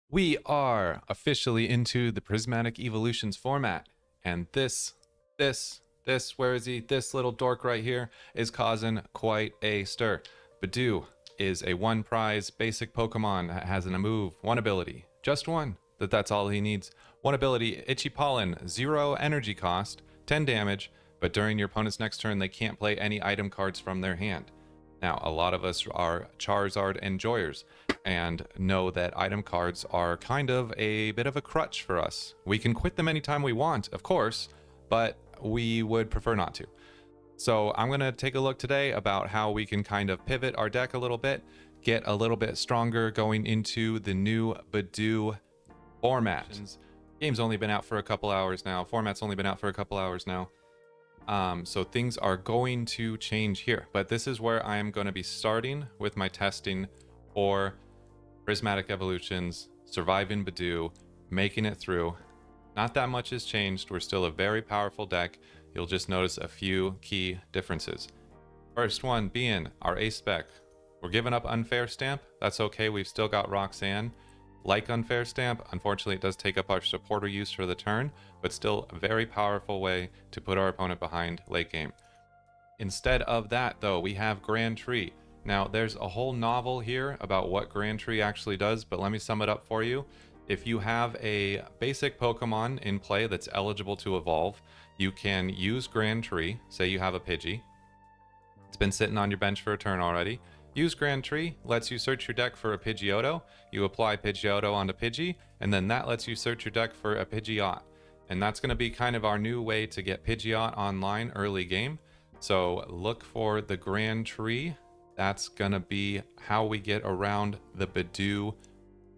We are officially into the Prismatic Evolutions format, and this, where is he? This little dork right here is causing quite a stir. Budew is a one prize basic Pokemon that has a move, one ability, just one, that's all he needs. One ability, Itchy Pollen, 0 energy cost, 10 damage, but during your opponent's next turn they can't play any item cards from their hand. Now, a lot of us are Charizard enjoyers and know that item cards are kind of a bit of a crutch for us. We can quit them anytime we want, of course, but we would prefer not to. So I'm going to take a look today about how we can kind of pivot our deck a little bit, get a little bit stronger going into the new Budew format. Game's only been out for a couple hours now. Format's only been out for a couple hours now. So things are going to change here, but this is where I am going to be starting with my testing for Prismatic Evolutions, surviving Budew, making it through. Not that much has changed. We're still a very powerful deck. You'll just notice a few key differences. First one being our ace spec. We're giving up Unfair Stamp. That's okay. We've still got Roxanne. Like Unfair Stamp, unfortunately it does take up our supporter use for the turn, but still a very powerful way to put our opponent behind late game. Instead of that though, we have Grand Tree. Now there's a whole novel here about what Grand Tree actually does, but let me sum it up for you. If you have a basic Pokemon in play that's eligible to evolve, you can use Grand Tree. Say you have a Pidgey. It's been sitting on your bench for a turn already. Use Grand Tree, lets you search your deck for a Pidgeotto. You apply Pidgeotto onto Pidgey, and then that lets you search your deck for a Pidgeot. And that's going to be kind of our new way to get Pidgeot online early game. So look for the Grand Tree. That's going to be how we get around the Budew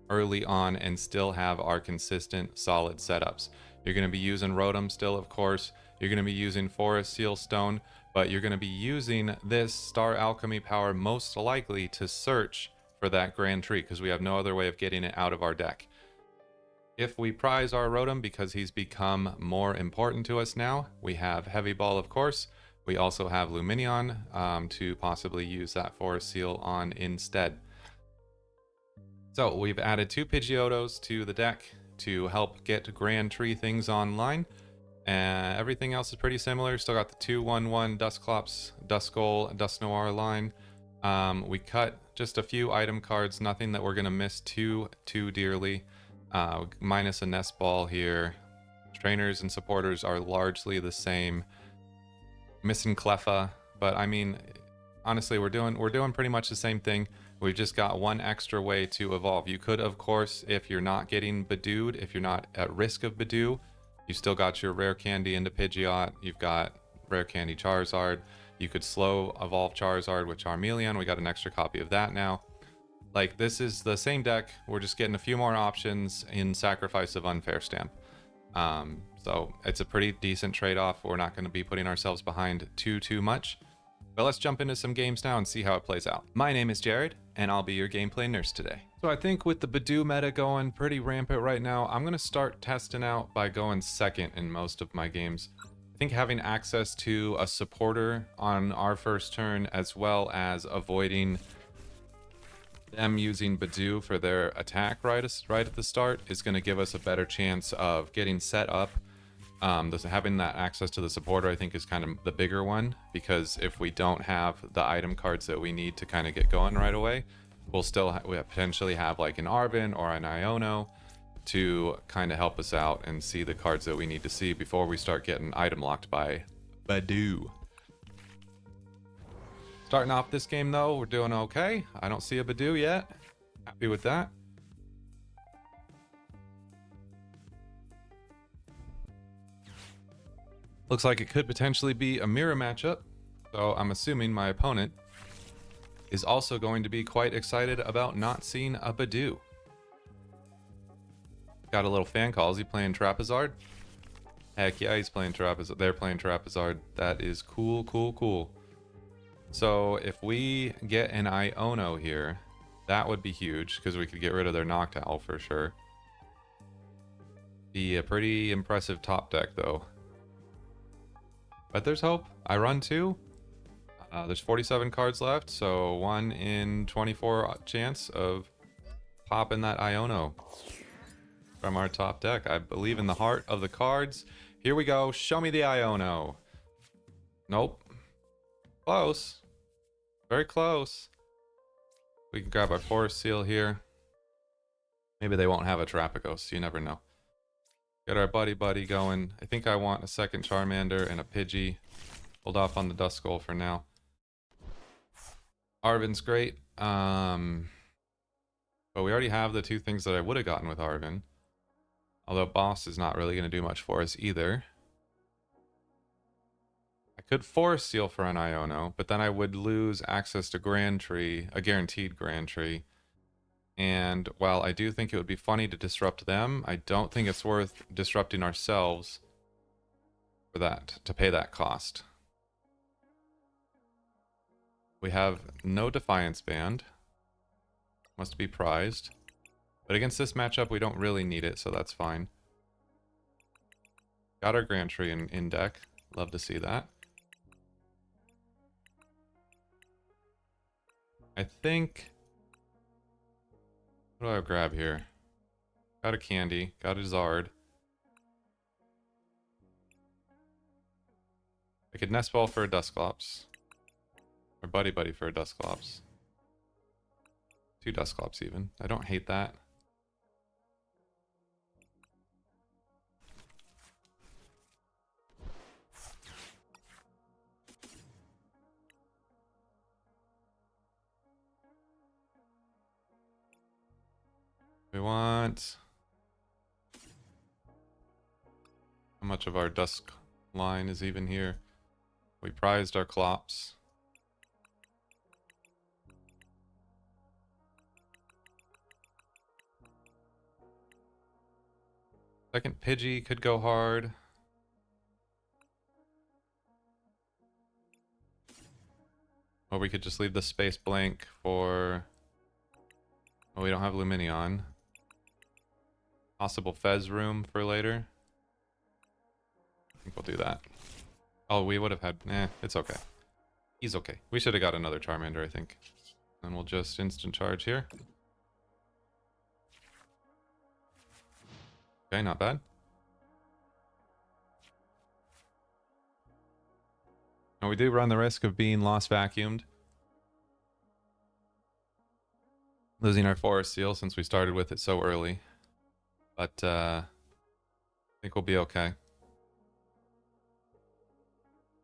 early on and still have our consistent, solid setups. You're going to be using Rotom still, of course. You're going to be using Forest Seal Stone, but you're going to be using this Star Alchemy power most likely to search for that Grand Tree because we have no other way of getting it out of our deck. If we prize our Rotom because he's become more important to us now, we have Heavy Ball, of course. We also have Lumineon to possibly use that Forest Seal on instead. So we've added 2 Pidgeottos to the deck to help get Grand Tree things online. And everything else is pretty similar. Still got the 2/1/1 Dusclops, Duskull, Dusknoir line. We cut just a few item cards, nothing that we're going to miss too dearly. Minus a Nest Ball here. Trainers and supporters are largely the same. Missing Cleffa, but I mean, honestly, we're doing pretty much the same thing. We've just got one extra way to evolve. You could, of course, if you're not getting Budewed, if you're not at risk of Budew, you've still got your Rare Candy into Pidgeot. You've got Rare Candy Charizard. You could slow evolve Charizard with Charmeleon. We got an extra copy of that now. Like, this is the same deck. We're just getting a few more options in sacrifice of Unfair Stamp. So it's a pretty decent trade-off. We're not going to be putting ourselves behind too much. But let's jump into some games now and see how it plays out. My name is Jared, and I'll be your gameplay nurse today. So I think with the Budew meta going pretty rampant right now, I'm going to start testing out by going second in most of my games. I think having access to a supporter on our first turn, as well as avoiding them using Budew for their attack right at the start, is going to give us a better chance of getting set up. Having that access to the supporter, I think, is kind of the bigger one, because if we don't have the item cards that we need to kind of get going right away, we'll still we potentially have like an Arven or an Iono to kind of help us out and see the cards that we need to see before we start getting item locked by Budew. Starting off this game though, we're doing okay. I don't see a Budew yet. Happy with that. Looks like it could potentially be a mirror matchup, so I'm assuming my opponent is also going to be quite excited about not seeing a Budew. Got a little fan call. Is he playing Trapezoid? Heck yeah, he's playing Trapezoid. They're playing Trapezoid. That is cool. So if we get an Iono here, that would be huge, because we could get rid of their Noctowl for sure. Be a pretty impressive top deck though. But there's hope. I run 2. There's 47 cards left, so 1 in 24 chance of popping that Iono. from our top deck. I believe in the heart of the cards. Here we go. Show me the Iono. Nope. Close. Very close. We can grab our Forest Seal here. Maybe they won't have a Terrapagos. You never know. Get our buddy going. I think I want a second Charmander and a Pidgey. Hold off on the Duskull for now. Arven's great. But we already have the two things that I would have gotten with Arven. Although Boss is not really going to do much for us either. I could Forest Seal for an Iono, but then I would lose access to Grand Tree, a guaranteed Grand Tree. And while I do think it would be funny to disrupt them, I don't think it's worth disrupting ourselves for that, to pay that cost. We have no Defiance Band. Must be prized. But against this matchup, we don't really need it, so that's fine. Got our Grand Tree in deck. Love to see that. I think... What do I grab here? Got a Candy. Got a Zard. I could Nest Ball for a Dusclops. Or Buddy for a Dusclops. 2 Dusclops even. I don't hate that. We want... How much of our Dusk line is even here? We prized our Clops. Second Pidgey could go hard. Or we could just leave the space blank for... Oh, we don't have Lumineon. Possible Fez room for later. I think we'll do that. Oh, we would have had... it's okay. He's okay. We should have got another Charmander, I think. And we'll just instant charge here. Okay, not bad. Now we do run the risk of being Lost Vacuumed. Losing our Forest Seal since we started with it so early. But I think we'll be okay.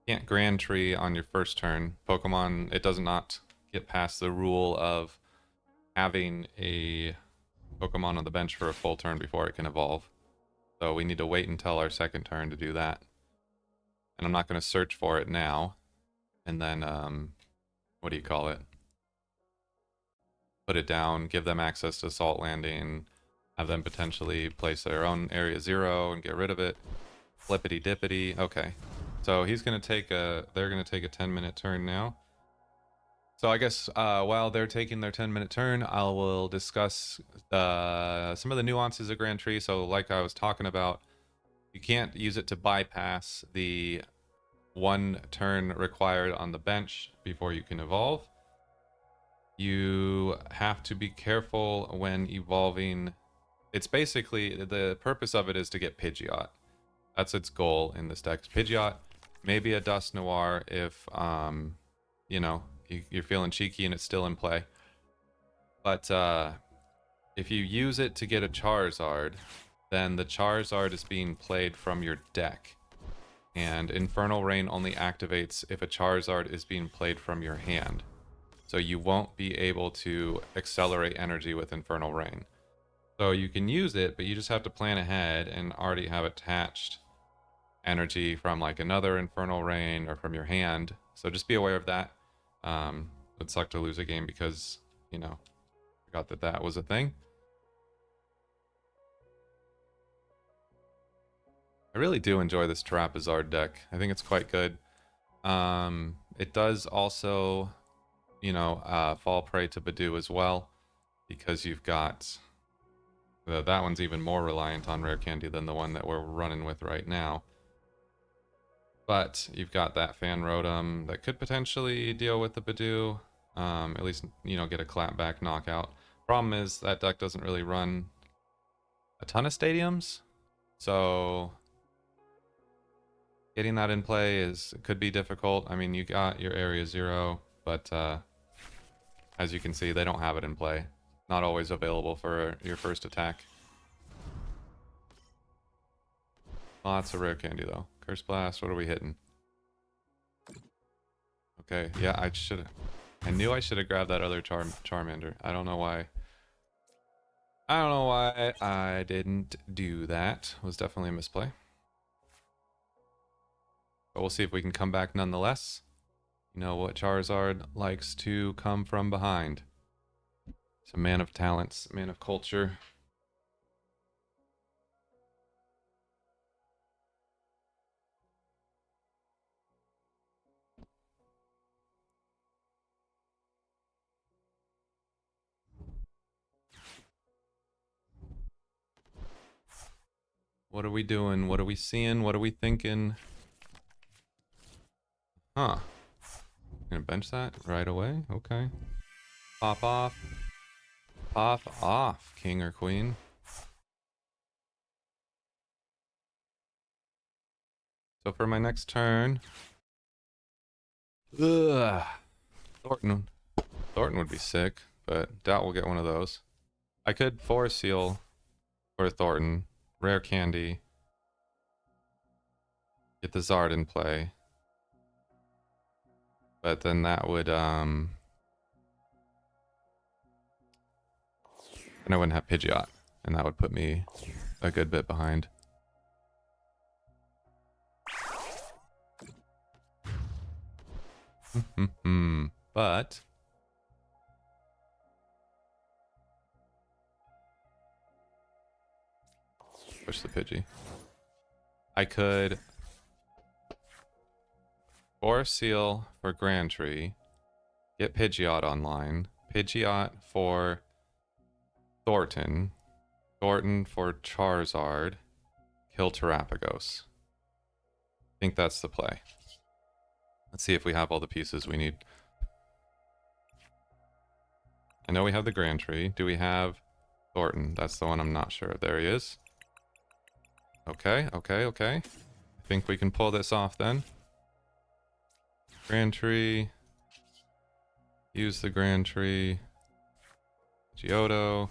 Can't Grand Tree on your first turn. Pokemon, it does not get past the rule of having a Pokemon on the bench for a full turn before it can evolve. So we need to wait until our second turn to do that. And I'm not going to search for it now. And then, what do you call it? Put it down, give them access to Salt Landing, have them potentially place their own Area 0 and get rid of it. Flippity dippity. Okay. So he's going to take a, they're going to take a 10-minute turn now. So I guess while they're taking their 10-minute turn, I will discuss some of the nuances of Grand Tree. So like I was talking about, you can't use it to bypass the 1 turn required on the bench before you can evolve. You have to be careful when evolving. It's basically, the purpose of it is to get Pidgeot. That's its goal in this deck. Pidgeot, maybe a Dusknoir if, you know, you're feeling cheeky and it's still in play. But if you use it to get a Charizard, then the Charizard is being played from your deck. And Infernal Rain only activates if a Charizard is being played from your hand. So you won't be able to accelerate energy with Infernal Rain. So you can use it, but you just have to plan ahead and already have attached energy from like another Infernal Rain or from your hand. So just be aware of that. It would suck to lose a game because, you know, forgot that that was a thing. I really do enjoy this Terrapagos deck. I think it's quite good. It does also, you know, fall prey to Budew as well, because you've got that one's even more reliant on rare candy than the one that we're running with right now. But you've got that Fan Rotom that could potentially deal with the Budew, at least, you know, get a clapback knockout. Problem is that deck doesn't really run a ton of stadiums. So getting that in play could be difficult. I mean, you got your area 0, but as you can see, they don't have it in play. Not always available for your first attack. Lots of rare candy though. Curse Blast, what are we hitting? Okay, yeah, I knew I should have grabbed that other Charmander. I don't know why. I don't know why I didn't do that. It was definitely a misplay. But we'll see if we can come back nonetheless. You know what Charizard likes to come from behind. He's a man of talents, man of culture. What are we doing? What are we seeing? What are we thinking? Huh. Gonna bench that right away? Okay. Pop off. Pop off, king or queen. So for my next turn... Ugh. Thorton would be sick, but doubt we'll get one of those. I could Force Seal for Thorton. Rare candy. Get the Zard in play. But then that would, then I wouldn't have Pidgeot, and that would put me a good bit behind. But push the Pidgey. I could Force Seal for Grand Tree, get Pidgeot online, Pidgeot for Thorton, Thorton for Charizard, kill Terrapagos. I think that's the play. Let's see if we have all the pieces we need. I know we have the Grand Tree. Do we have Thorton? That's the one I'm not sure of. There he is. Okay. I think we can pull this off then. Grand Tree. Use the Grand Tree. Pidgeotto.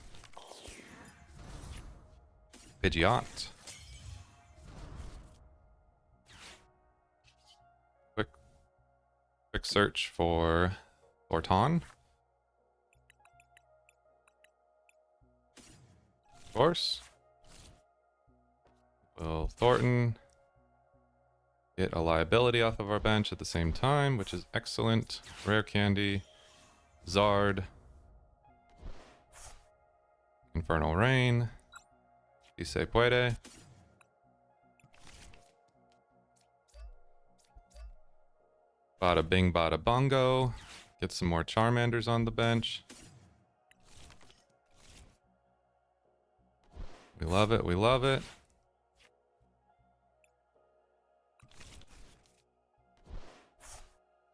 Pidgeot. Quick search for Thorton. Of course. Will Thorton get a liability off of our bench at the same time, which is excellent. Rare candy. Zard. Infernal Rain. Si se puede. Bada bing, bada bongo. Get some more Charmanders on the bench. We love it, we love it.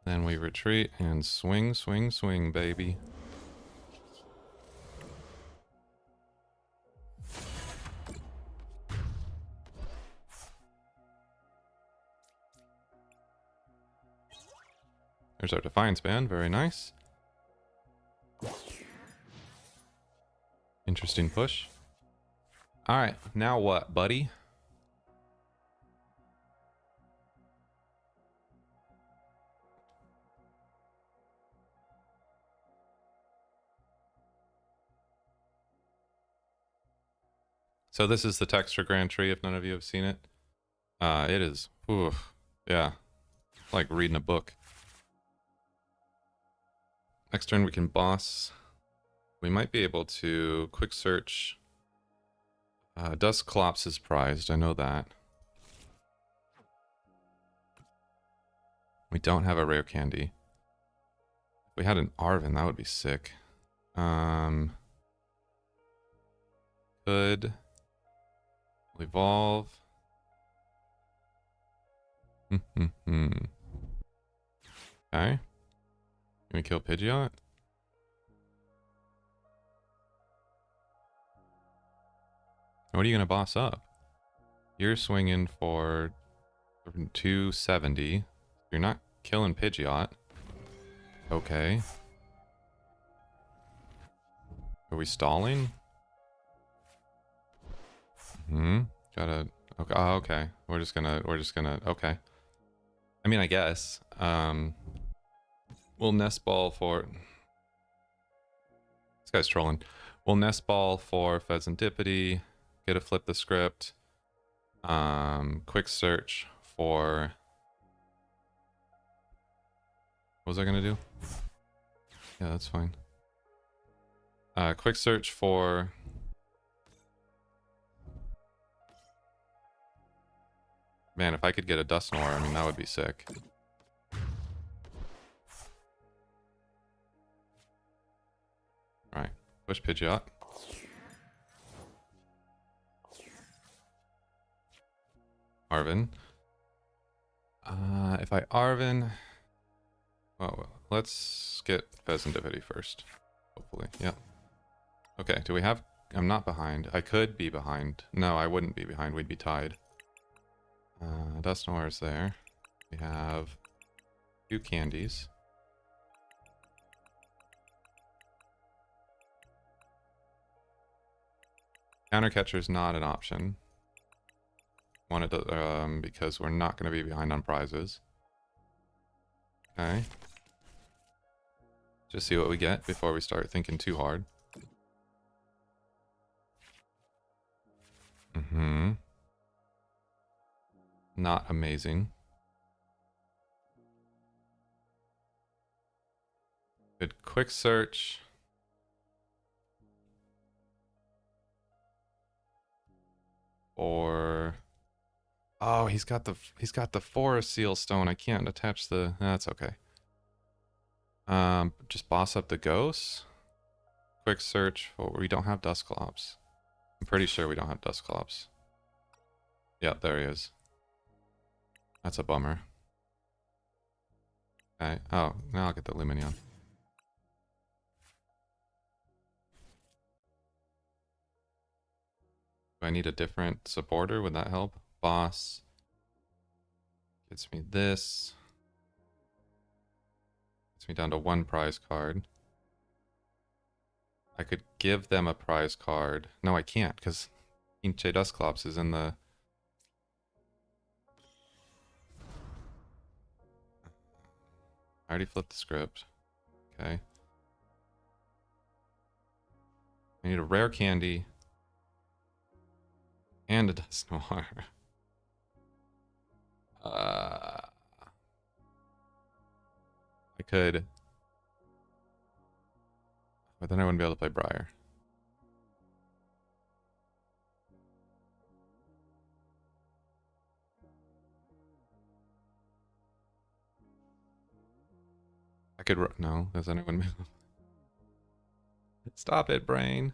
Then we retreat and swing, swing, swing, baby. There's our Defiance Band, very nice. Interesting push. Alright, now what, buddy? So this is the texture Grand Tree, if none of you have seen it. It is, oof, yeah, like reading a book. Next turn we can boss. We might be able to quick search. Dusclops is prized, I know that. We don't have a rare candy. If we had an Arven, that would be sick. Could evolve. Okay. Can we kill Pidgeot? What are you going to boss up? You're swinging for 270. You're not killing Pidgeot. Okay. Are we stalling? Gotta... Okay. Oh, okay. We're just gonna... Okay. I mean, I guess. We'll Nest Ball for... This guy's trolling. We'll Nest Ball for Fezandipiti. Get a flip the script. Quick search for... What was I gonna do? Yeah, that's fine. Quick search for... Man, if I could get a Dusknoir, I mean, that would be sick. Alright, push Pidgeot. Arven. If I Arven... Well, let's get Fezandipiti first. Hopefully, yeah. Okay, do we have... I'm not behind. I could be behind. No, I wouldn't be behind. We'd be tied. Dusknoir is there. We have 2 candies. Counter catcher is not an option. Wanted to, because we're not going to be behind on prizes. Okay. Just see what we get before we start thinking too hard. Not amazing. Good quick search. Or... Oh, he's got the Forest Seal Stone. I can't attach the... That's okay. Just boss up the ghosts. Quick search. Oh, we don't have Dusclops. I'm pretty sure we don't have Dusclops. Yep, there he is. That's a bummer. Okay. Oh, now I'll get the Lumineon. Do I need a different supporter? Would that help? Boss. Gets me this. Gets me down to 1 prize card. I could give them a prize card. No, I can't, because J Dusclops is in the... I already flipped the script. Okay. I need a rare candy. And a Dusknoir. I could... But then I wouldn't be able to play Briar. I could... No, does anyone... Stop it, brain.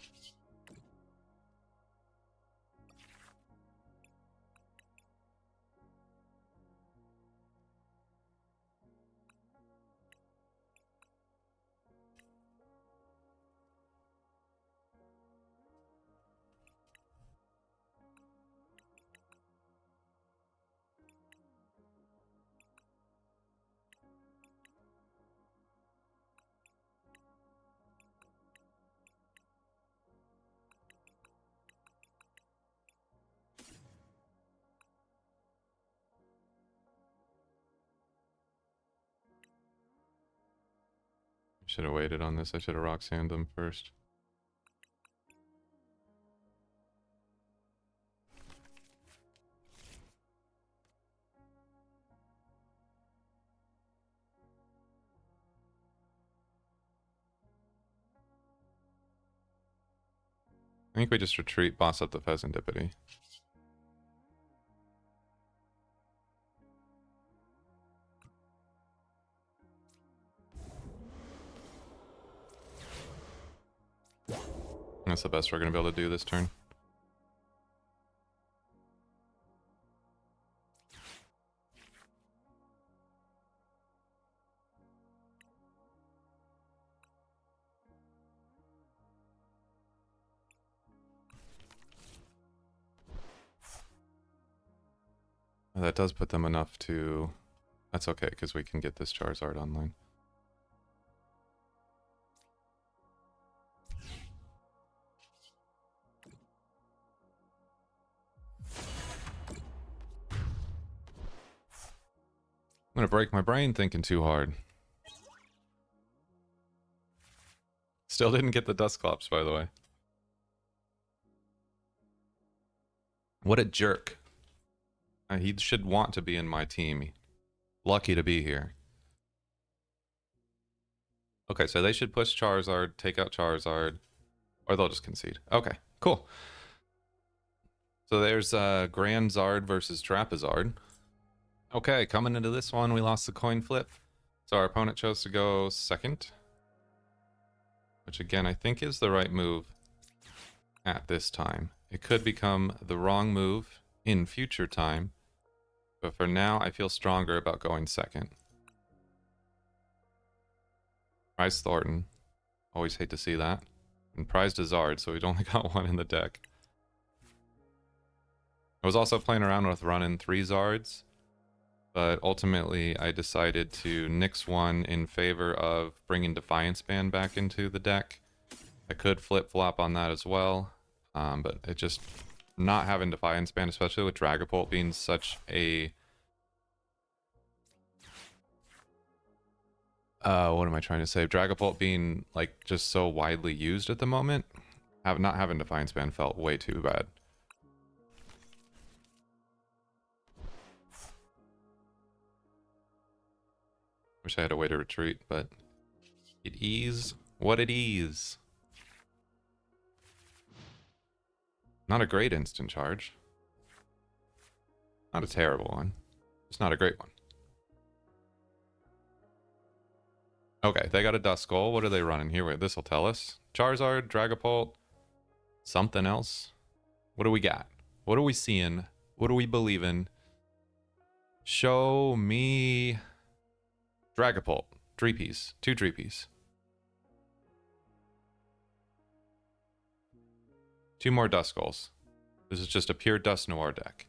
Should have waited on this. I should have Roxanned them first. I think we just retreat, boss up the Fezandipiti. That's the best we're going to be able to do this turn. Oh, that does put them enough to... That's okay, because we can get this Charizard online. I'm gonna break my brain thinking too hard. Still didn't get the Dusclops, by the way. What a jerk. He should want to be in my team. Lucky to be here. Okay, so they should push Charizard, take out Charizard, or they'll just concede. Okay, cool. So there's Grand Zard versus Trapezzard. Okay, coming into this one, we lost the coin flip. So our opponent chose to go second. Which again, I think is the right move at this time. It could become the wrong move in future time. But for now, I feel stronger about going second. Prize Thorton. Always hate to see that. And prized Zard, so we'd only got one in the deck. I was also playing around with running 3 Zards. But ultimately, I decided to nix one in favor of bringing Defiance Band back into the deck. I could flip-flop on that as well. But it just... Not having Defiance Band, especially with Dragapult being such a... what am I trying to say? Dragapult being, like, just so widely used at the moment. Not having Defiance Band felt way too bad. Wish I had a way to retreat, but it is what it is. Not a great instant charge. Not a terrible one. It's not a great one. Okay, they got a Duskull. What are they running here? Wait, this will tell us. Charizard, Dragapult, something else. What do we got? What are we seeing? What are we believing? Show me... Dragapult, 3-piece, 2 3-piece. 2 more Duskulls. This is just a pure Dusknoir deck.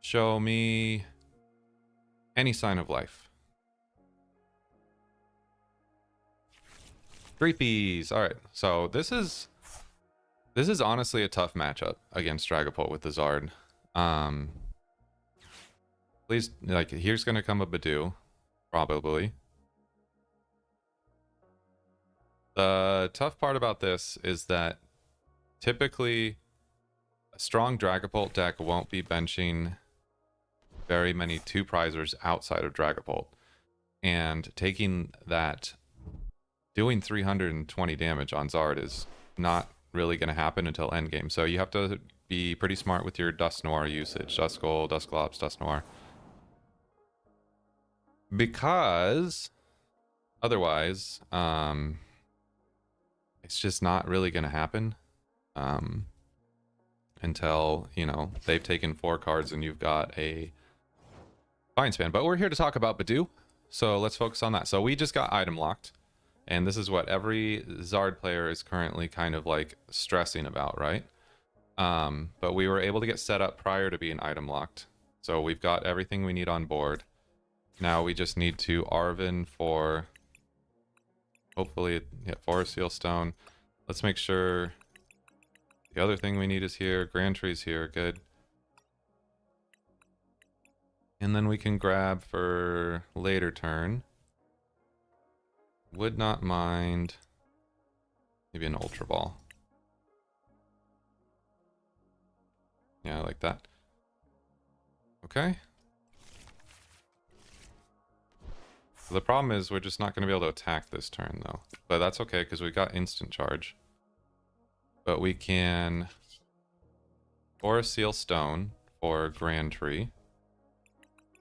Show me any sign of life. 3-piece. All right. So this is honestly a tough matchup against Dragapult with the Zard. Please, like, here's gonna come a Budew. Probably. The tough part about this is that typically a strong Dragapult deck won't be benching very many 2-prizers outside of Dragapult. And taking that, doing 320 damage on Zard is not really going to happen until endgame. So you have to be pretty smart with your Dusknoir usage. Duskull, Dusclops, Dusknoir. Because otherwise, it's just not really going to happen until, you know, they've taken 4 cards and you've got a Defiance Band. But we're here to talk about Budew, so let's focus on that. So we just got item locked, and this is what every Zard player is currently kind of like stressing about, right? But we were able to get set up prior to being item locked. So we've got everything we need on board. Now we just need to Arven for, hopefully, yeah, Forest Seal Stone. Let's make sure the other thing we need is here. Grand Tree's here, good. And then we can grab for later turn. Would not mind maybe an Ultra Ball. Yeah, I like that. Okay. The problem is we're just not going to be able to attack this turn, though. But that's okay, because we got instant charge. But we can Forest Seal Stone for Grand Tree.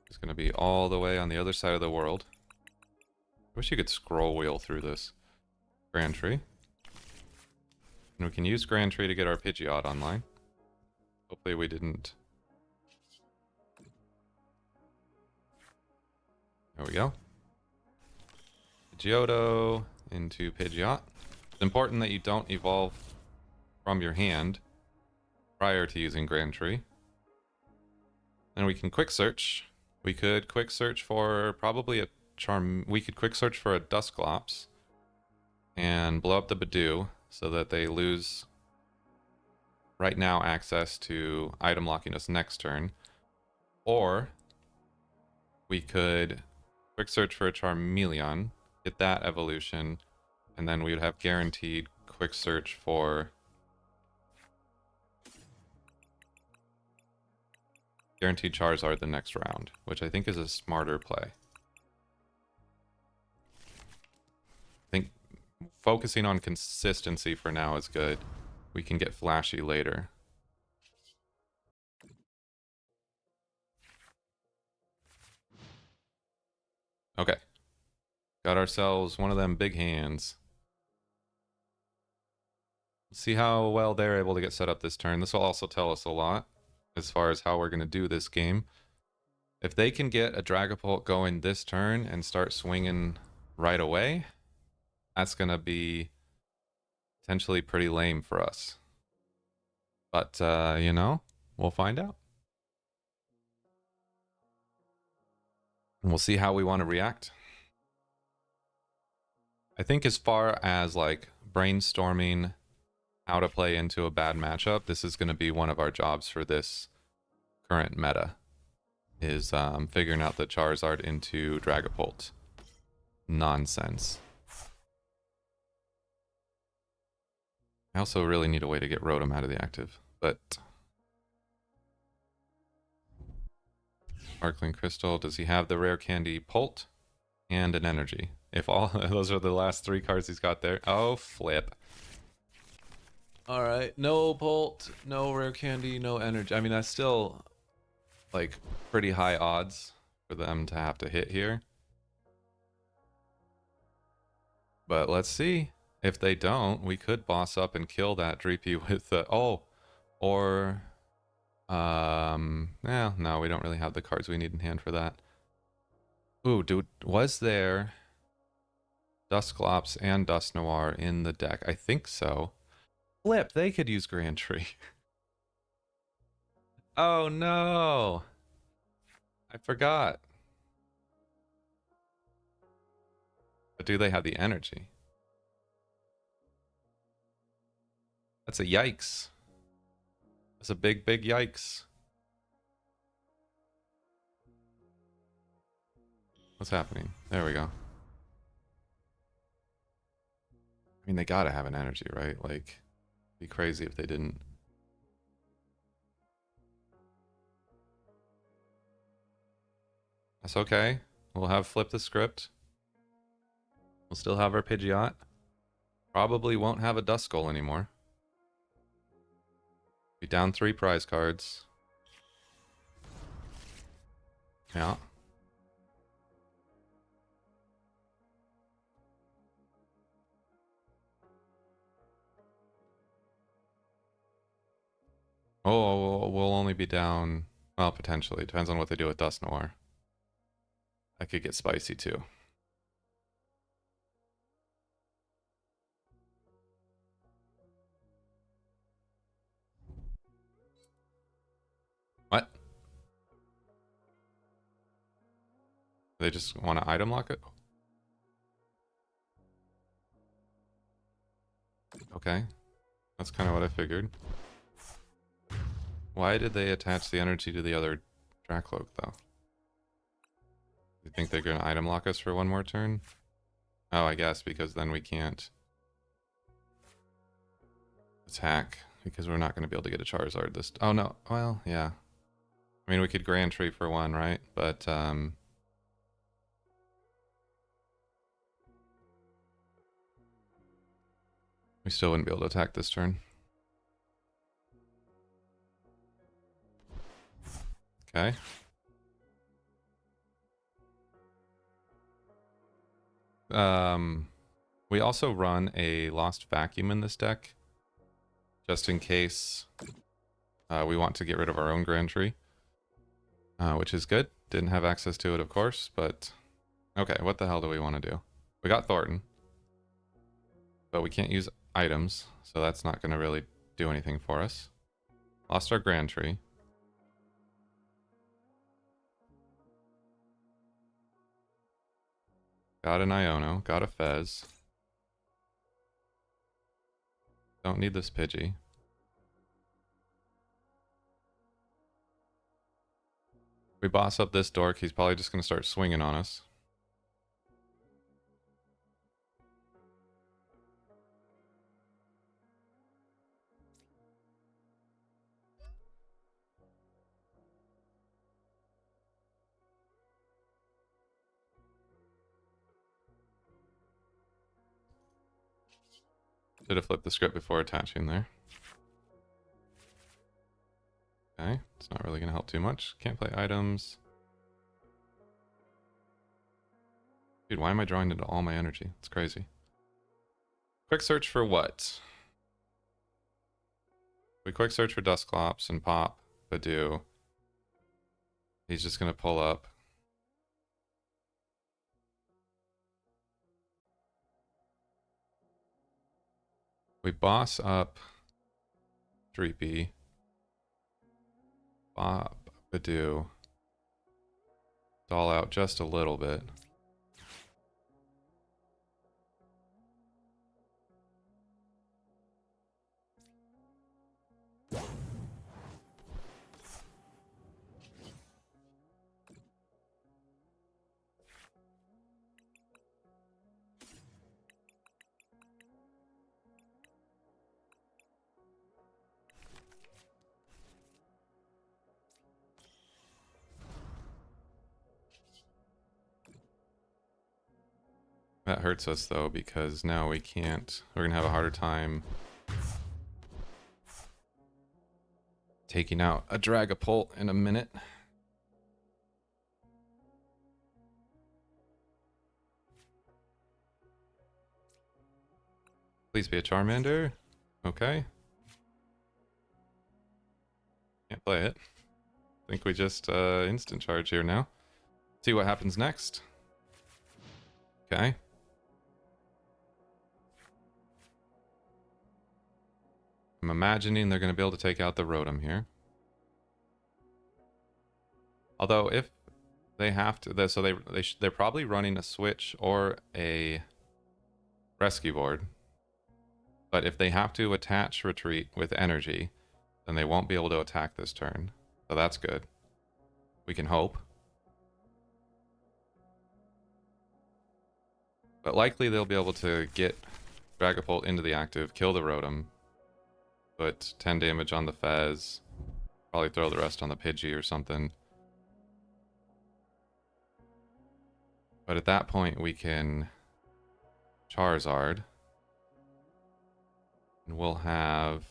It's going to be all the way on the other side of the world. I wish you could scroll wheel through this. Grand Tree. And we can use Grand Tree to get our Pidgeot online. Hopefully we didn't. There we go. Pidgeotto into Pidgeot. It's important that you don't evolve from your hand prior to using Grand Tree. And we can quick search. We could quick search for probably a we could quick search for a Dusclops and blow up the Budew so that they lose right now access to item locking us next turn. Or we could quick search for a Charmeleon, get that evolution, and then we would have guaranteed quick search for guaranteed Charizard the next round, which I think is a smarter play. I think focusing on consistency for now is good. We can get flashy later. Okay. Got ourselves one of them big hands. See how well they're able to get set up this turn. This will also tell us a lot as far as how we're going to do this game. If they can get a Dragapult going this turn and start swinging right away, that's going to be potentially pretty lame for us. But, you know, we'll find out. And we'll see how we want to react. I think as far as like brainstorming how to play into a bad matchup, this is going to be one of our jobs for this current meta, is figuring out the Charizard into Dragapult nonsense. I also really need a way to get Rotom out of the active, but Sparkling Crystal, does he have the rare candy Pult and an energy? If all those are the last 3 cards he's got there. Oh, flip. All right, no Pult, no rare candy, no energy. I mean, that's still like pretty high odds for them to have to hit here. But let's see. If they don't, we could boss up and kill that Dreepy with the yeah, no, we don't really have the cards we need in hand for that. Ooh, dude, was there Dusclops and Dusknoir in the deck? I think so. Flip, they could use Grand Tree. Oh no! I forgot. But do they have the energy? That's a yikes. That's a big, big yikes. What's happening? There we go. I mean, they gotta have an energy, right? Like, it'd be crazy if they didn't. That's okay. We'll have flip the script. We'll still have our Pidgeot. Probably won't have a Duskull anymore. Be down 3 prize cards. Yeah. Oh, we'll only be down, well, potentially. Depends on what they do with Dusknoir. That could get spicy too. What? They just want to item lock it? Okay. That's kind of what I figured. Why did they attach the energy to the other Dracloak, though? You think they're going to item lock us for 1 more turn? Oh, I guess, because then we can't attack, because we're not going to be able to get a Charizard this... Oh, no. Well, yeah. I mean, we could Grand Tree for 1, right? But, we still wouldn't be able to attack this turn. Okay. We also run a Lost Vacuum in this deck, just in case we want to get rid of our own Grand Tree, which is good. Didn't have access to it, of course, but okay, what the hell do we want to do? We got Thorton, but we can't use items, so that's not going to really do anything for us. Lost our Grand Tree. Got an Iono. Got a Fez. Don't need this Pidgey. We boss up this dork, he's probably just going to start swinging on us. Should have flipped the script before attaching there. Okay, it's not really going to help too much. Can't play items. Dude, why am I drawing into all my energy? It's crazy. Quick search for what? We quick search for Dusclops and pop Budew. He's just going to pull up. We boss up Dreepy. Bob Budew. Doll out just a little bit. That hurts us though, because now we can't, we're gonna have a harder time taking out a Dragapult in a minute. Please be a Charmander. Okay. Can't play it. I think we just instant charge here now. See what happens next. Okay. I'm imagining they're going to be able to take out the Rotom here. Although if they have to, so they're probably running a switch or a rescue board. But if they have to attach retreat with energy, then they won't be able to attack this turn. So that's good. We can hope. But likely they'll be able to get Dragapult into the active, kill the Rotom, put 10 damage on the Fez, probably throw the rest on the Pidgey or something. But at that point we can Charizard. And we'll have...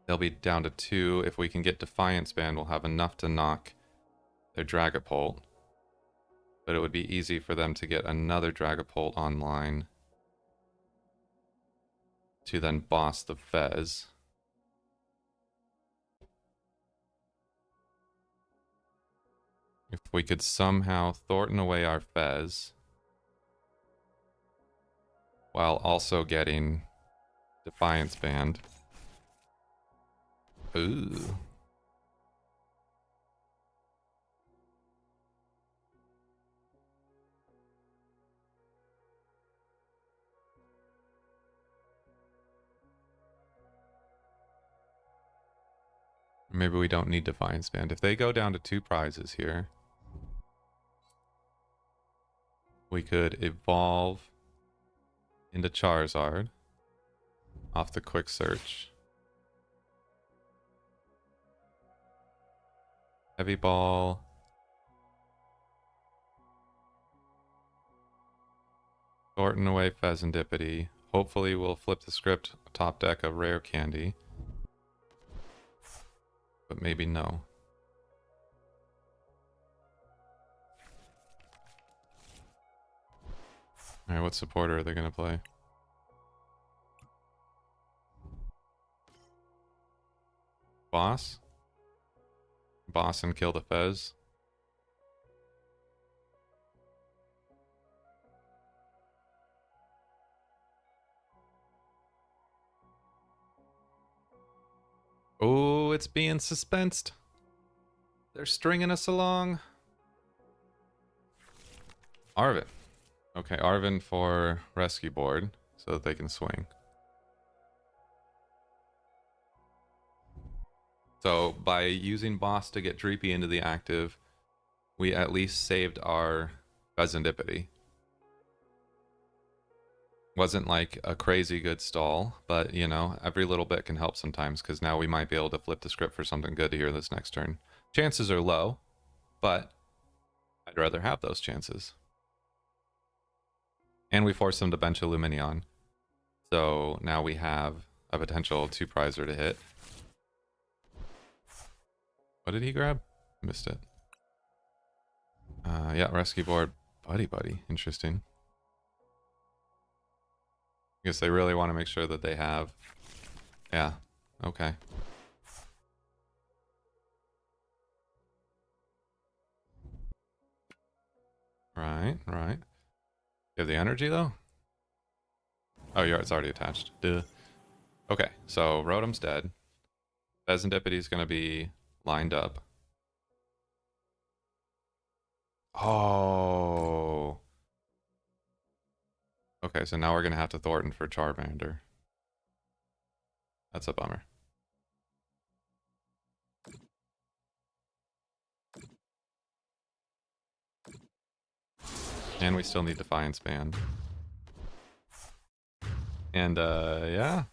They'll be down to 2. If we can get Defiance Band, we'll have enough to knock their Dragapult. But it would be easy for them to get another Dragapult online to then boss the Fez. If we could somehow Thorton away our Fez while also getting Defiance Band. Ooh. Maybe we don't need Defiance Band. If they go down to 2 prizes here, we could evolve into Charizard off the quick search. Heavy Ball. Thorton away Fezandipiti. Hopefully we'll flip the script top deck of Rare Candy. But maybe no. Alright, what supporter are they going to play? Boss? Boss and kill the Fez? Oh, it's being suspensed. They're stringing us along. Arven. Okay, Arven for rescue board so that they can swing. So by using Boss to get Dreepy into the active, we at least saved our Fezandipiti. Wasn't like a crazy good stall, but you know, every little bit can help sometimes, because now we might be able to flip the script for something good here this next turn. Chances are low, but I'd rather have those chances. And we force them to bench a Lumineon. So now we have a potential 2-prizer to hit. What did he grab? Missed it. Yeah, rescue board. Buddy. Interesting. I guess they really want to make sure that they have... Yeah, okay. Right. You have the energy, though? Oh, yeah, it's already attached. Duh. Okay, so Rotom's dead. Fezandipiti's gonna be lined up. Oh. Okay, so now we're gonna have to Thorton for Charmander. That's a bummer. And we still need Defiance Band. And, yeah.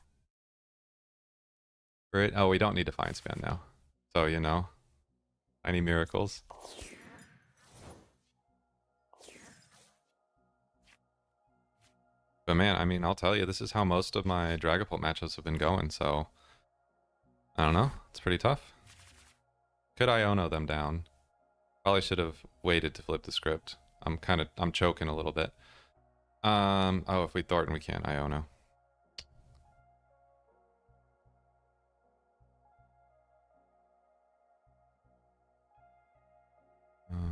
Great. Oh, we don't need Defiance Band now. So, you know, tiny miracles. But man, I mean, I'll tell you, this is how most of my Dragapult matchups have been going, so... I don't know. It's pretty tough. Could Iono them down? Probably should have waited to flip the script. I'm choking a little bit. Oh, if we Thornton, we can't Iono.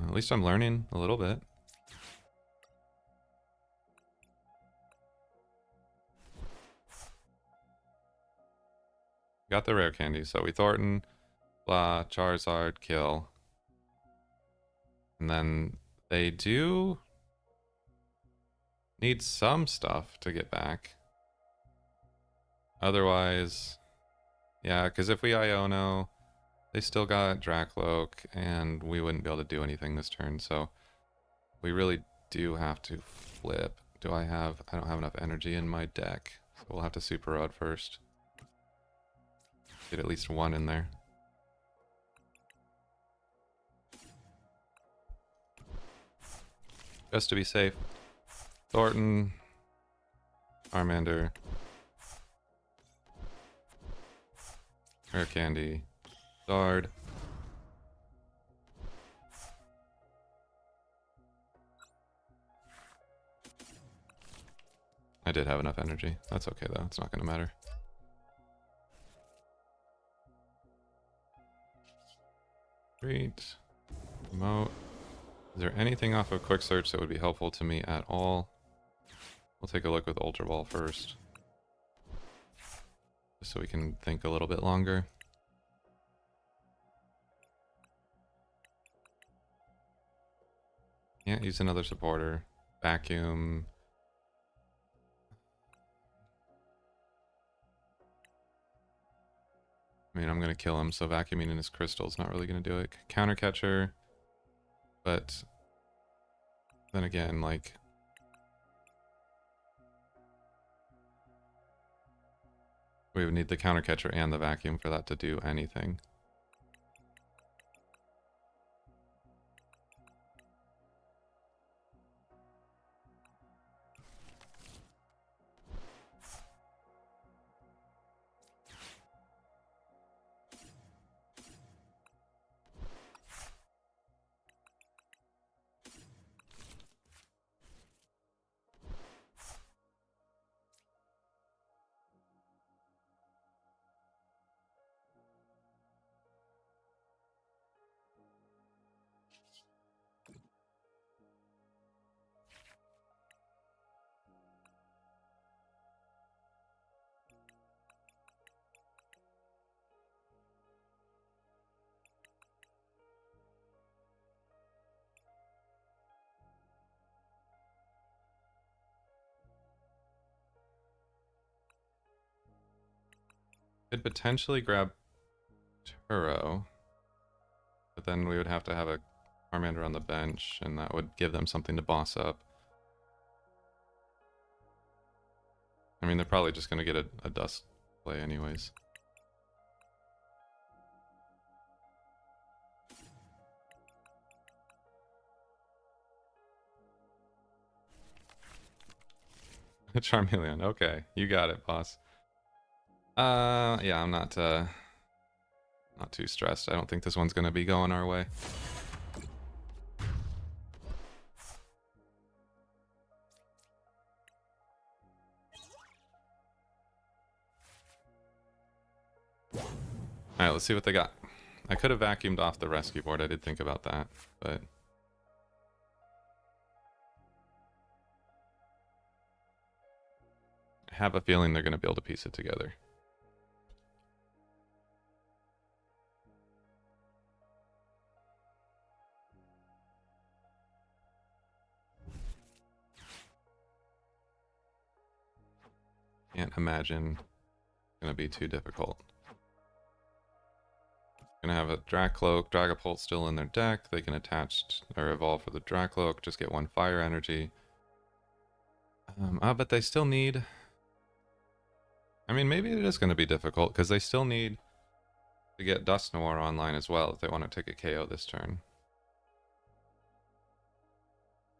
At least I'm learning a little bit. Got the rare candy, so we Thornton, blah, Charizard, kill. And then they do need some stuff to get back. Otherwise, yeah, because if we Iono, they still got Dracloak, and we wouldn't be able to do anything this turn, so we really do have to flip. I don't have enough energy in my deck, so we'll have to Super Rod first. Get at least one in there. Just to be safe. Thornton, Charmander, rare candy, Zard. I did have enough energy. That's okay though, it's not gonna matter. Great. Remote. Is there anything off of Quick Search that would be helpful to me at all? We'll take a look with Ultra Ball first. Just so we can think a little bit longer. Can't use another supporter. Vacuum. I mean, I'm gonna kill him, so vacuuming in his crystal's not really gonna do it. Counter catcher. But then again, like... we would need the counter catcher and the vacuum for that to do anything. Could potentially grab Turo, but then we would have to have a Charmander on the bench, and that would give them something to boss up. I mean, they're probably just going to get a Dusk play anyways. Charmeleon, okay, you got it, boss. Yeah, I'm not too stressed. I don't think this one's gonna be going our way. Alright, let's see what they got. I could have vacuumed off the rescue board, I did think about that, but... I have a feeling they're gonna be able to piece it together. Can't imagine it's gonna be too difficult. Gonna have a Dracloak, Dragapult still in their deck. They can attach or evolve for the Dracloak, just get one fire energy. But they still need... I mean, maybe it is gonna be difficult, because they still need to get Dusknoir online as well if they want to take a KO this turn.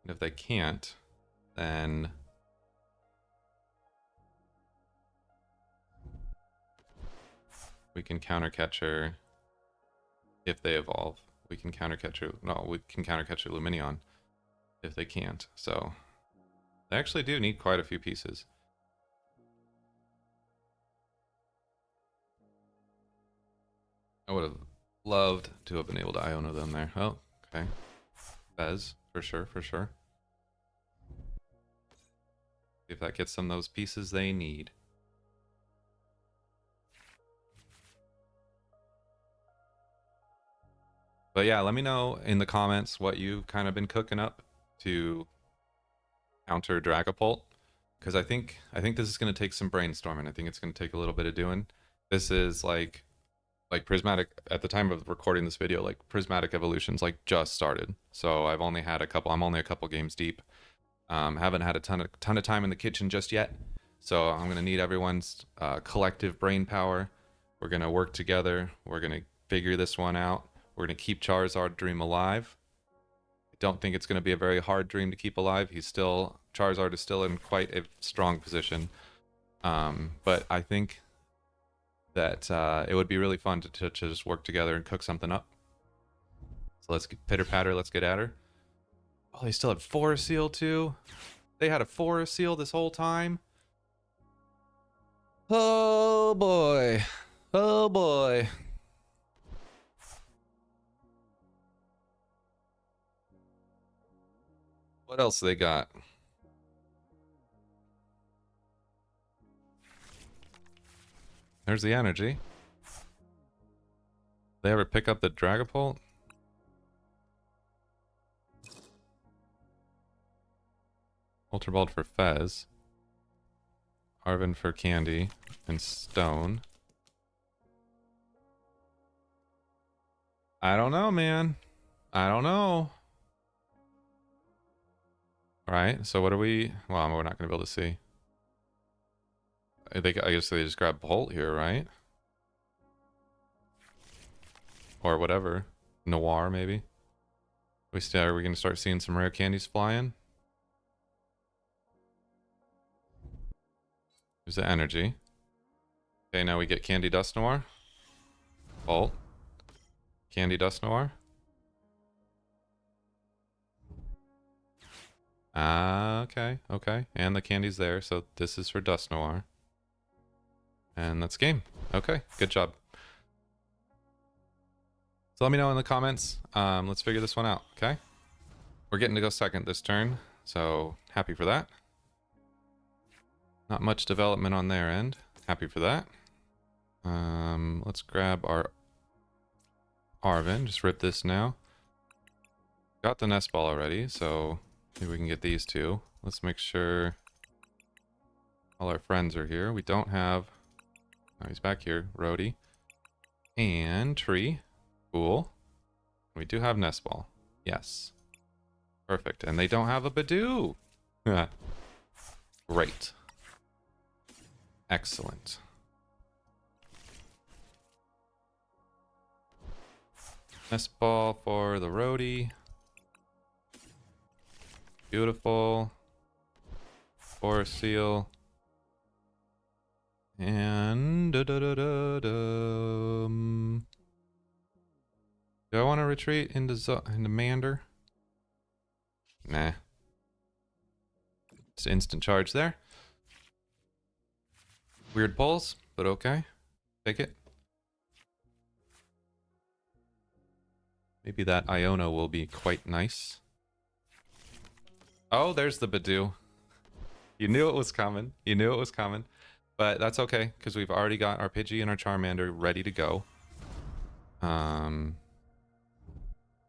And if they can't, then... we can counter catcher if they evolve. We can counter catcher... no, we can counter catcher Lumineon if they can't. So they actually do need quite a few pieces. I would have loved to have been able to Iono them there. Oh, okay. Fez, for sure, for sure. See if that gets them those pieces they need. But yeah, let me know in the comments what you've kind of been cooking up to counter Dragapult, because I think this is going to take some brainstorming. I think it's going to take a little bit of doing. This is like Prismatic, at the time of recording this video, like Prismatic Evolutions like just started. So I've only had a couple. I'm only a couple games deep. Haven't had a ton of time in the kitchen just yet. So I'm going to need everyone's collective brain power. We're going to work together. We're going to figure this one out. We're going to keep Charizard dream alive. I don't think it's going to be a very hard dream to keep alive. Charizard is still in quite a strong position. But I think that it would be really fun to just work together and cook something up. So let's get pitter patter, let's get at her. Oh, they still had Forest Seal too? They had a Forest Seal this whole time? Oh boy. Oh boy. What else they got? There's the energy. They ever pick up the Dragapult? Ultra Ball for Fez. Arven for Candy. And Stone. I don't know, man. I don't know. Alright, so what are we... well, we're not going to be able to see. I guess they just grab Bolt here, right? Or whatever. Noir, maybe. Are we going to start seeing some rare candies flying? There's the energy. Okay, now we get Candy Dusknoir. Bolt. Candy Dusknoir. Ah, okay, okay. And the candy's there, so this is for Dusknoir. And that's game. Okay, good job. So let me know in the comments. Let's figure this one out, okay? We're getting to go second this turn, so happy for that. Not much development on their end. Happy for that. Let's grab our Arven. Just rip this now. Got the Nest Ball already, so maybe we can get these two. Let's make sure all our friends are here. We don't have Oh, he's back here. Roadie. And tree. Cool. We do have Nest Ball. Yes. Perfect. And they don't have a Budew. Great. Excellent. Nest Ball for the roadie. Beautiful. Forest Seal. And do I want to retreat into Mander? Nah. It's instant charge there. Weird pulls, but okay. Take it. Maybe that Iono will be quite nice. Oh, there's the Budew. You knew it was coming. You knew it was coming. But that's okay, because we've already got our Pidgey and our Charmander ready to go. And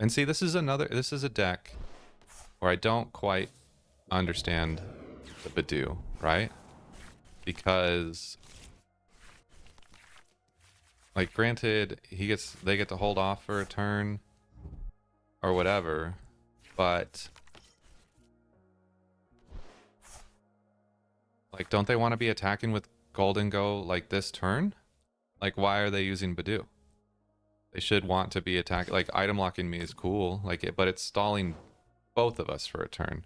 see, this is a deck where I don't quite understand the Budew, right? Because, like, granted, they get to hold off for a turn or whatever, but like, don't they want to be attacking with Golden Go like this turn? Like, why are they using Budew? They should want to be attacking. Like, item locking me is cool, like, but it's stalling both of us for a turn,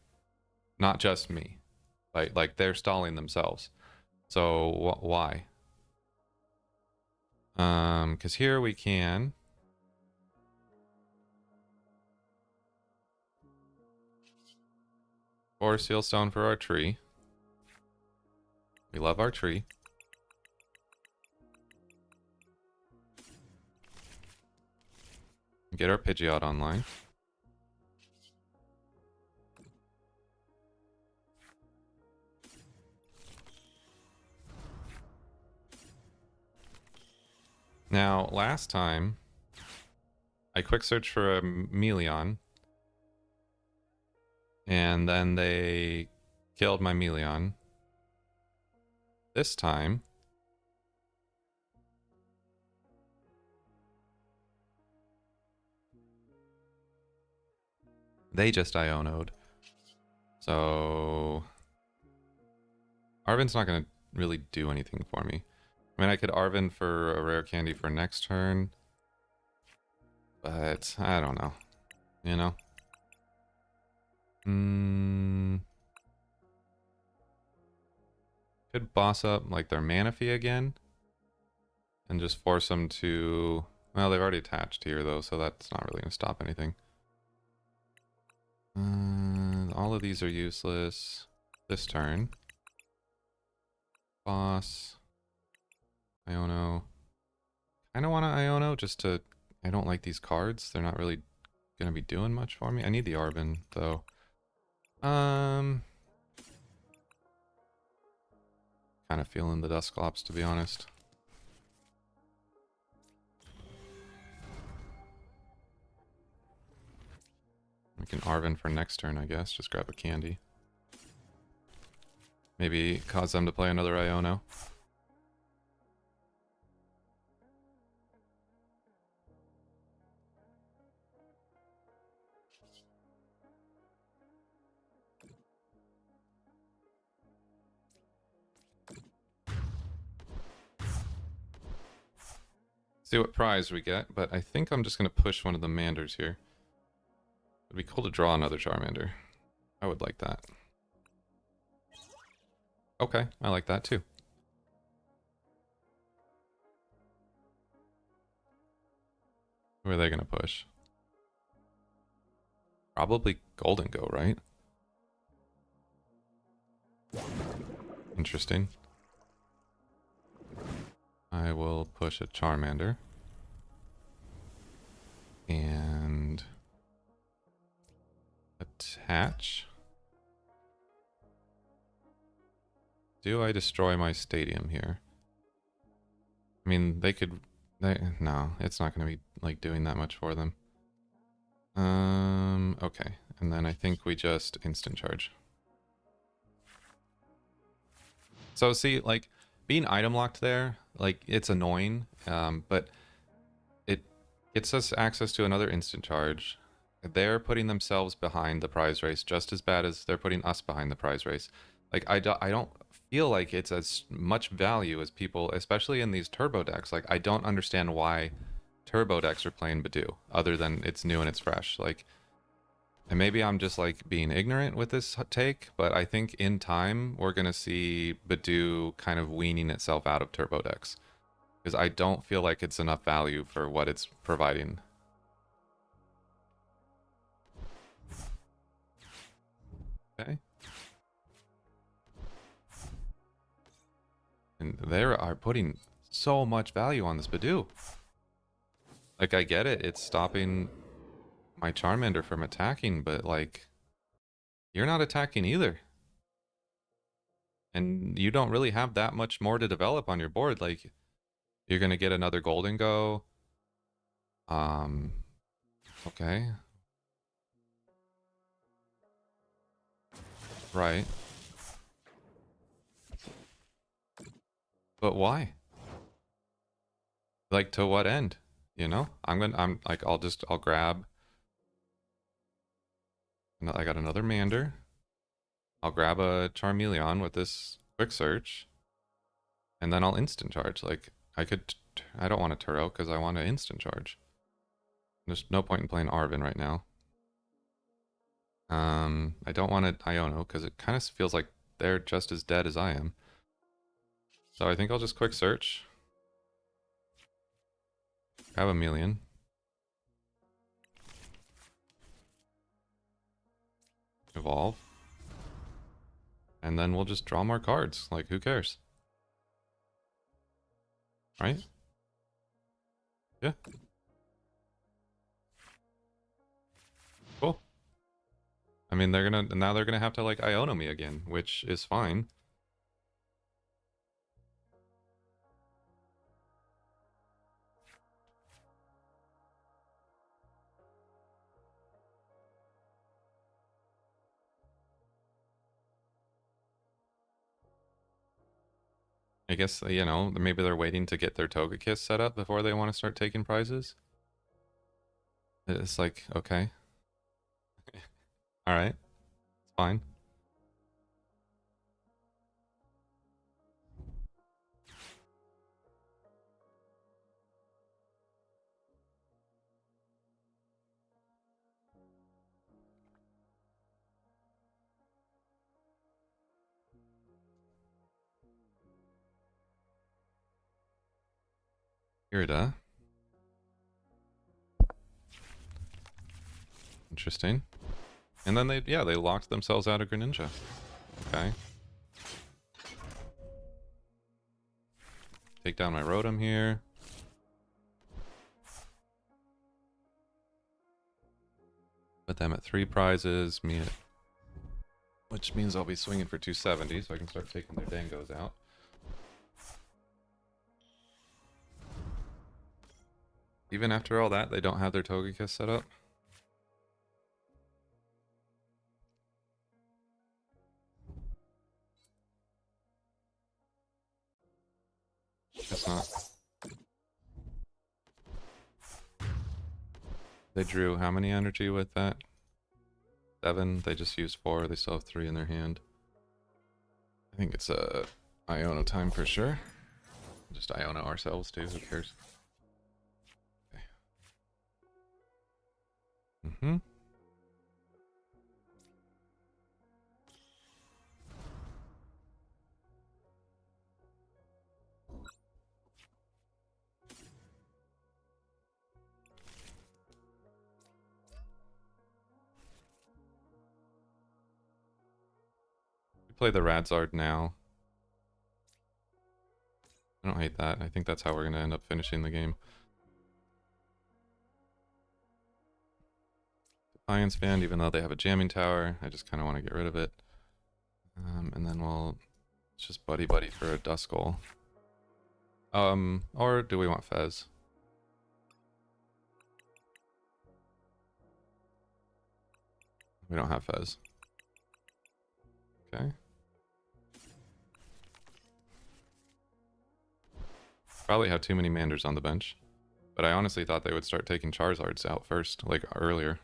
not just me. Like they're stalling themselves. So why? Because here we can Forest Seal Stone for our tree. We love our tree. Get our Pidgeot online. Now, last time, I quick searched for a Meleon, and then they killed my Meleon. This time, they just Iono'd. So Arven's not going to really do anything for me. I mean, I could Arven for a rare candy for next turn, but I don't know, you know? Could boss up like their Manaphy again and just force them to, well, they've already attached here though, so that's not really going to stop anything. All of these are useless this turn. Boss. Iono. Kinda want to Iono just to... I don't like these cards. They're not really gonna be doing much for me. I need the Arven, though. Kind of feeling the Dusclops, to be honest. We can Arven for next turn, I guess. Just grab a candy. Maybe cause them to play another Iono. See what prize we get, but I think I'm just going to push one of the Manders here. It'd be cool to draw another Charmander. I would like that. Okay, I like that too. Who are they going to push? Probably Golden Go, right? Interesting. I will push a Charmander. And attach. Do I destroy my stadium here? I mean, they could... no, it's not going to be like doing that much for them. Okay. And then I think we just instant charge. So see, like, being item locked there, like, it's annoying, but it gets us access to another instant charge. They're putting themselves behind the prize race just as bad as they're putting us behind the prize race. Like, I don't feel like it's as much value as people, especially in these turbo decks. Like, I don't understand why turbo decks are playing Budew, other than it's new and it's fresh. Like, and maybe I'm just like being ignorant with this take, but I think in time we're gonna see Budew kind of weaning itself out of turbo decks, because I don't feel like it's enough value for what it's providing. Okay. And they are putting so much value on this Budew. Like, I get it, it's stopping my Charmander from attacking, but like, you're not attacking either. And you don't really have that much more to develop on your board. Like, you're gonna get another Golden Go. Okay. Right. But why? Like, to what end? You know? I'm like, I'll grab. I got another Mander. I'll grab a Charmeleon with this quick search. And then I'll instant charge. Like, I don't want a Turo because I want to instant charge. There's no point in playing Arven right now. I don't want an Iono because it kind of feels like they're just as dead as I am. So I think I'll just quick search. Grab a Chameleon. Evolve. And then we'll just draw more cards. Like, who cares? Right? Yeah. Cool. I mean, now they're gonna have to like Iono me again, which is fine. I guess, you know, maybe they're waiting to get their Togekiss set up before they want to start taking prizes. It's like, okay. Alright. It's fine. Irida. Interesting. And then they locked themselves out of Greninja. Okay. Take down my Rotom here. Put them at 3 prizes, me at... Which means I'll be swinging for 270, so I can start taking their Dangos out. Even after all that, they don't have their Togekiss set up? Guess not. They drew how many energy with that? 7. They just used 4. They still have 3 in their hand. I think it's a Iono time for sure. Just Iono ourselves too, who cares? Okay. Mm-hmm. Play the Radzard now. I don't hate that. I think that's how we're going to end up finishing the game. Defiance Band, even though they have a jamming tower, I just kind of want to get rid of it. And then we'll just buddy for a Duskull. Or do we want Fez? We don't have Fez. Okay. Probably have too many Manders on the bench. But I honestly thought they would start taking Charizards out first, like earlier.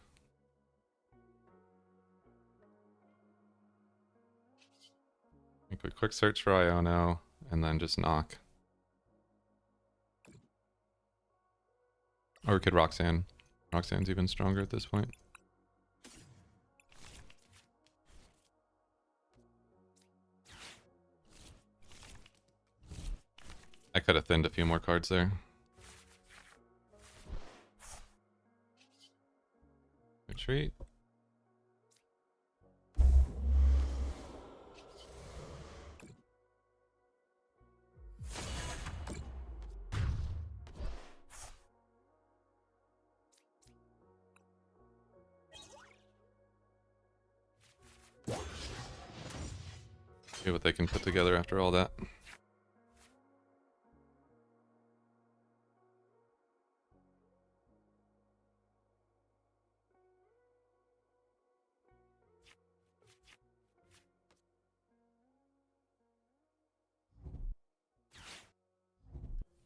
Make a quick search for Iono, and then just knock. Or we could Roxanne. Roxanne's even stronger at this point. I could have thinned a few more cards there. Retreat. See what they can put together after all that.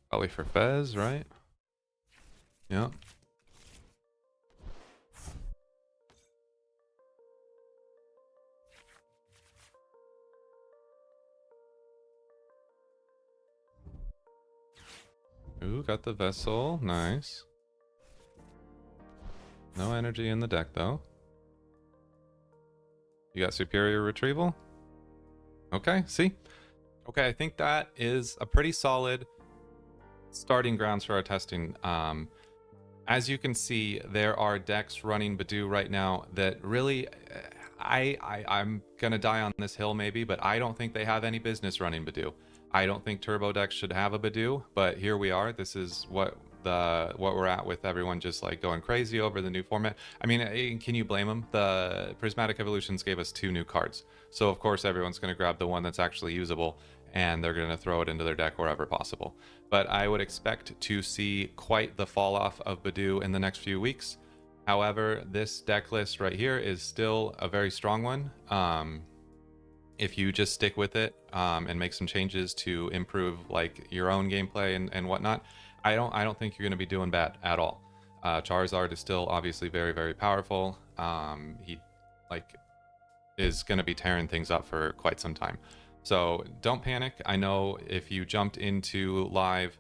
Probably for Fez, right? Yeah. Ooh, got the Vessel. Nice. No energy in the deck, though. You got Superior Retrieval? Okay, see? Okay, I think that is a pretty solid starting grounds for our testing. As you can see, there are decks running Budew right now that really... I'm gonna die on this hill maybe, but I don't think they have any business running Budew. I don't think turbo decks should have a Budew, but here we are. This is what we're at with everyone just like going crazy over the new format. I mean, can you blame them? The Prismatic Evolutions gave us 2 new cards, so of course everyone's going to grab the one that's actually usable, and they're going to throw it into their deck wherever possible. But I would expect to see quite the fall off of Budew in the next few weeks. However, this deck list right here is still a very strong one. If you just stick with it and make some changes to improve like your own gameplay and whatnot, I don't think you're going to be doing bad at all. Charizard is still obviously very, very powerful. He is going to be tearing things up for quite some time. So don't panic. I know if you jumped into live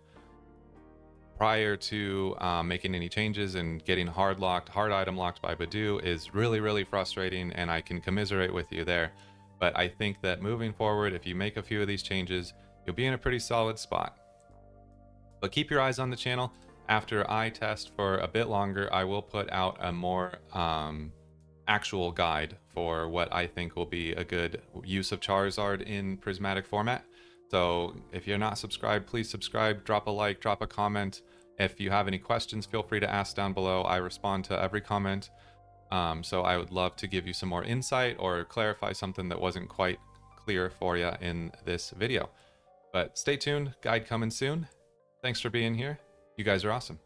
prior to making any changes and getting hard item locked by Budew is really, really frustrating, and I can commiserate with you there. But I think that moving forward, if you make a few of these changes, you'll be in a pretty solid spot. But keep your eyes on the channel. After I test for a bit longer, I will put out a more actual guide for what I think will be a good use of Charizard in Prismatic format. So if you're not subscribed, please subscribe, drop a like, drop a comment. If you have any questions, feel free to ask down below. I respond to every comment. So I would love to give you some more insight or clarify something that wasn't quite clear for you in this video. But stay tuned, guide coming soon. Thanks for being here. You guys are awesome.